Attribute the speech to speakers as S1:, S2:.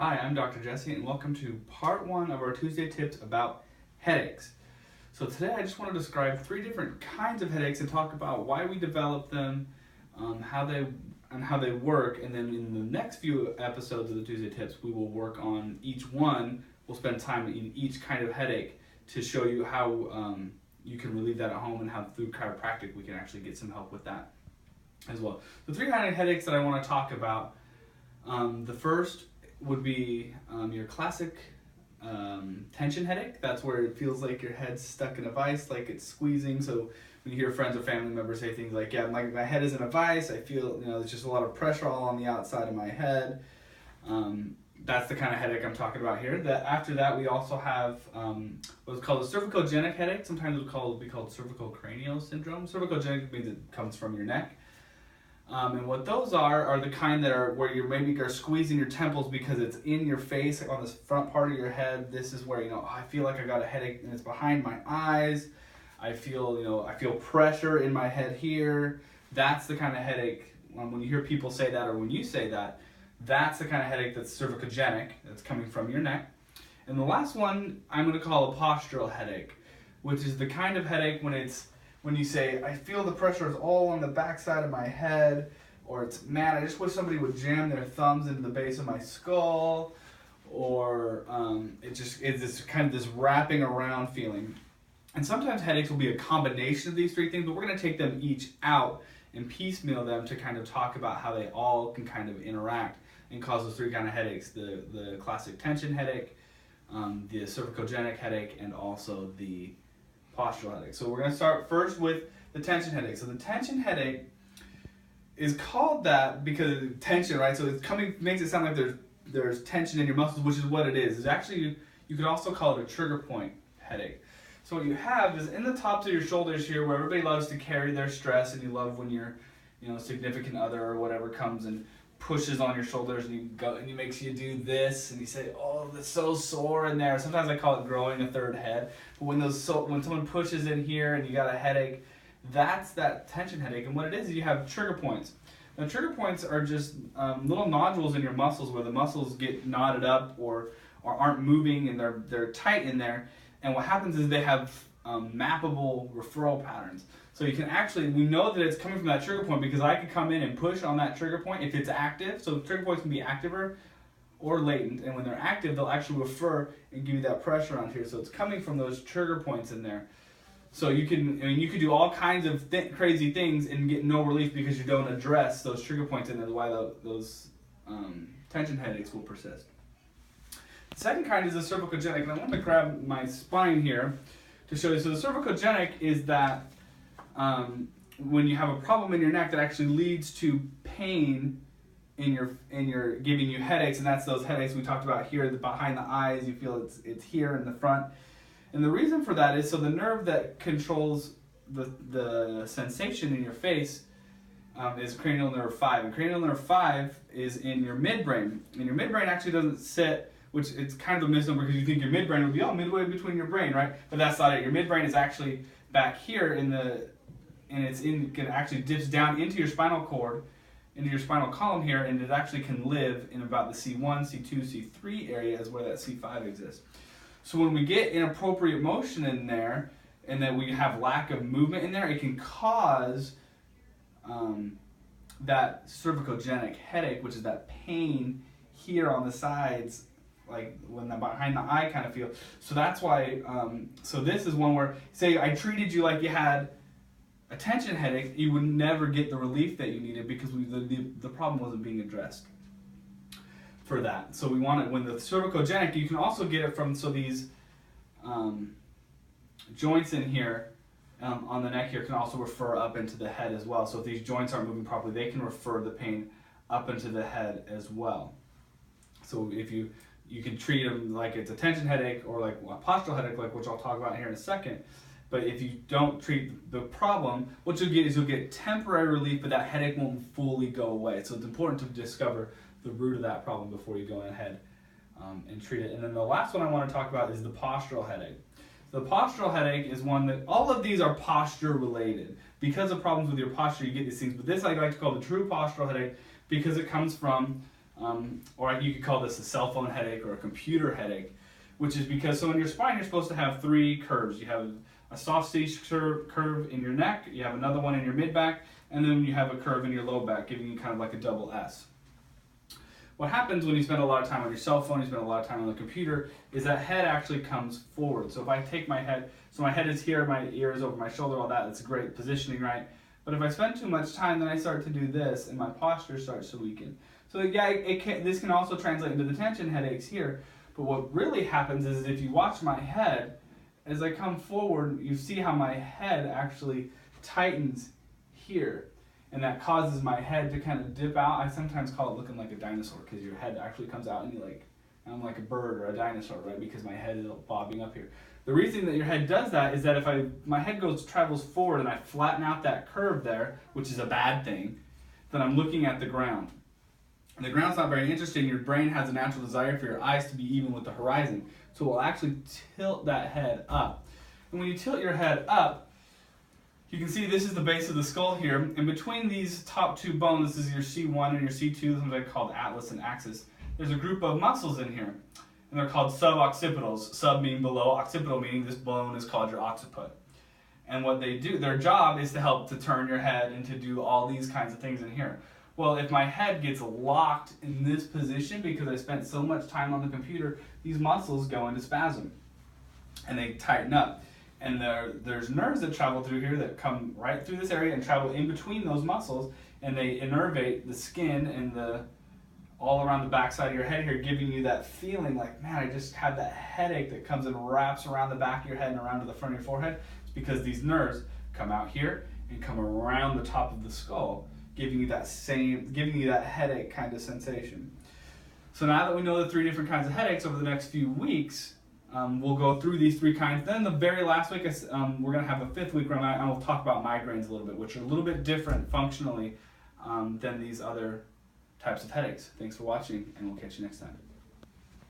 S1: Hi, I'm Dr. Jesse, and welcome to part one of our Tuesday tips about headaches. So today I just want to describe three different kinds of headaches and talk about why we develop them, how they work, and then in the next few episodes of the Tuesday tips, we will work on each one. We'll spend time in each kind of headache to show you how you can relieve that at home and how through chiropractic we can actually get some help with that as well. The three kind of headaches that I want to talk about. The first would be your classic tension headache. That's where it feels like your head's stuck in a vice, like it's squeezing. So when you hear friends or family members say things like, yeah, my head is in a vice, I feel, there's just a lot of pressure all on the outside of my head. That's the kind of headache I'm talking about here. After that, we also have what's called a cervicogenic headache. Sometimes it will be called cervical cranial syndrome. Cervicogenic means it comes from your neck. And what those are the kind that are where you maybe are squeezing your temples because it's in your face, like on this front part of your head. This is where, I feel like I got a headache and it's behind my eyes. I feel pressure in my head here. That's the kind of headache, when you hear people say that or when you say that, that's the kind of headache that's cervicogenic, that's coming from your neck. And the last one I'm going to call a postural headache, which is the kind of headache when you say, I feel the pressure is all on the backside of my head, or it's, man, I just wish somebody would jam their thumbs into the base of my skull, or it's this wrapping around feeling. And sometimes headaches will be a combination of these three things, but we're going to take them each out and piecemeal them to kind of talk about how they all can kind of interact and cause those three kind of headaches: the classic tension headache, the cervicogenic headache, and also the postural headache. So we're going to start first with the tension headache. So the tension headache is called that because of tension, right? So makes it sound like there's tension in your muscles, which is what it is. It's actually, you could also call it a trigger point headache. So what you have is in the tops of your shoulders here, where everybody loves to carry their stress, and you love when your significant other or whatever comes and pushes on your shoulders and he makes you do this and you say, oh, that's so sore in there. Sometimes I call it growing a third head. But when someone pushes in here and you got a headache, that's that tension headache. And what it is you have trigger points. Now trigger points are just little nodules in your muscles where the muscles get knotted up or aren't moving and they're tight in there. And what happens is they have mappable referral patterns. So we know that it's coming from that trigger point because I could come in and push on that trigger point if it's active. So trigger points can be active or latent, and when they're active, they'll actually refer and give you that pressure on here. So it's coming from those trigger points in there. So you could do all kinds of crazy things and get no relief because you don't address those trigger points in there. Why those tension headaches will persist. The second kind is the cervicogenic, and I want to grab my spine here to show you. So the cervicogenic is that when you have a problem in your neck that actually leads to pain in your giving you headaches, and that's those headaches we talked about here, behind the eyes. You feel it's here in the front, and the reason for that is so the nerve that controls the sensation in your face is cranial nerve 5, and cranial nerve 5 is in your midbrain, and your midbrain actually doesn't sit, which it's kind of a misnomer because you think your midbrain would be midway between your brain, right? But that's not it. Your midbrain is actually back here it actually dips down into your spinal cord, into your spinal column here, and it actually can live in about the C1, C2, C3 areas where that C5 exists. So when we get inappropriate motion in there, and then we have lack of movement in there, it can cause that cervicogenic headache, which is that pain here on the sides, like when the behind the eye kind of feel. So that's why, so this is one where, say I treated you like you had a tension headache, you would never get the relief that you needed because the problem wasn't being addressed for that. So we want it when the cervicogenic, you can also get it from, so these joints in here on the neck here can also refer up into the head as well. So if these joints aren't moving properly, they can refer the pain up into the head as well. So if you can treat them like it's a tension headache or like a postural headache, like which I'll talk about here in a second. But if you don't treat the problem, what you'll get is you'll get temporary relief, but that headache won't fully go away. So it's important to discover the root of that problem before you go ahead and treat it. And then the last one I want to talk about is the postural headache. The postural headache is one that, all of these are posture related. Because of problems with your posture, you get these things. But this I like to call the true postural headache because it comes from or you could call this a cell phone headache or a computer headache, which is because, so in your spine you're supposed to have three curves. You have a soft C curve in your neck, you have another one in your mid-back, and then you have a curve in your low back, giving you kind of like a double S. What happens when you spend a lot of time on your cell phone, you spend a lot of time on the computer, is that head actually comes forward. So if I take my head, so my head is here, my ear is over my shoulder, all that, that's great positioning, right? But if I spend too much time, then I start to do this, and my posture starts to weaken. So yeah, this can also translate into the tension headaches here. But what really happens is if you watch my head, as I come forward, you see how my head actually tightens here. And that causes my head to kind of dip out. I sometimes call it looking like a dinosaur, because your head actually comes out and I'm like a bird or a dinosaur, right? Because my head is bobbing up here. The reason that your head does that is that if my head travels forward and I flatten out that curve there, which is a bad thing, then I'm looking at the ground. And the ground's not very interesting. Your brain has a natural desire for your eyes to be even with the horizon. So it will actually tilt that head up. And when you tilt your head up, you can see this is the base of the skull here. And between these top two bones, this is your C1 and your C2, something called atlas and axis, there's a group of muscles in here. And they're called suboccipitals. Sub meaning below, occipital meaning this bone is called your occiput. And what they do, their job is to help to turn your head and to do all these kinds of things in here. Well, if my head gets locked in this position because I spent so much time on the computer, these muscles go into spasm and they tighten up. And there's nerves that travel through here that come right through this area and travel in between those muscles, and they innervate the skin and all around the backside of your head here, giving you that feeling like, man, I just had that headache that comes and wraps around the back of your head and around to the front of your forehead. It's because these nerves come out here and come around the top of the skull, giving you that headache kind of sensation. So now that we know the three different kinds of headaches, over the next few weeks, we'll go through these three kinds. Then the very last week, we're going to have a fifth week where we'll talk about migraines a little bit, which are a little bit different functionally than these other types of headaches. Thanks for watching, and we'll catch you next time.